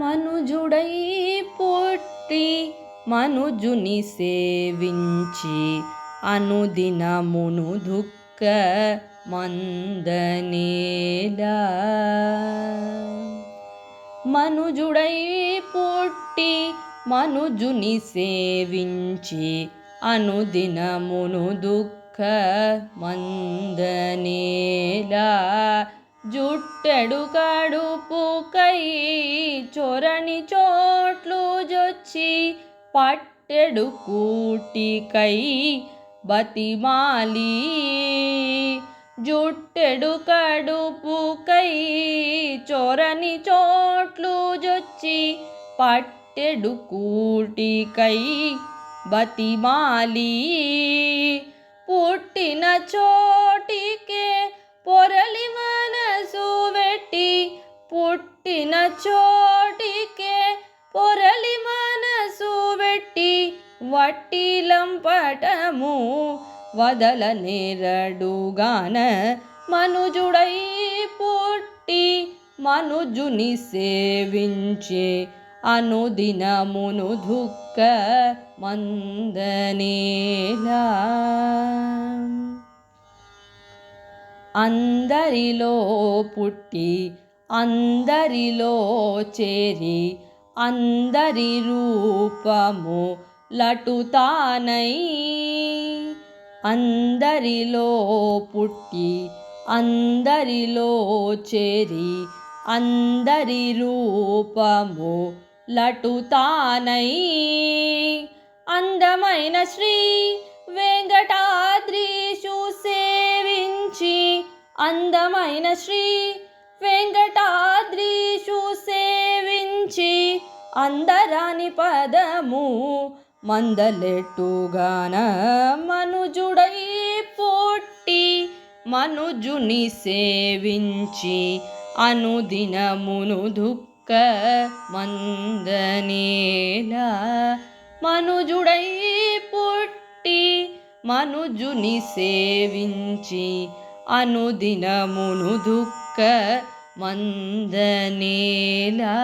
మనుజుడై పుట్టి మనుజుని సేవించి అనుదినమును దుఃఖ మందనేలా. మనుజుడై పుట్టి మనుజుని సేవించి అనుదినమును దుఃఖ మందనేలా. జుట్టెడు కడుపుకై చొరని చోట్లు జొచ్చి పట్టెడు కూటికై బతిమాలి. జుట్టెడు కడుపుకై చొరని చోట్లు జొచ్చి పట్టెడు కూటికై బతిమాలి. పుట్టిన చోటికే పొరలి మనసు వెట్టి పుట్టిన చోటికే పొరలి మనసు వెట్టి వట్టి లంపటము వదలనేరడుగాన. మనుజుడై పుట్టి మనుజుని సేవించే అనుదినమును దుఃఖ మందనేలా. అందరిలో పుట్టి అందరిలో చేరి అందరి రూపము లటుతానై. అందరిలో పుట్టి అందరిలో చేరి అందరి రూపము లటుతానై. అందమైన శ్రీ వెంకటాద్రీషు సేవించి అందమైన శ్రీ వెంకటాద్రీషు సేవించి అందరాని పదము మందలెట్టుగాన. మనుజుడై పుట్టి మనుజుని సేవించి అనుదినమును దుఃఖ మందనేలా. మనుజుడై పుట్టి మనుజుని సేవించి అనుదినమును దుఃఖ మందనేలా.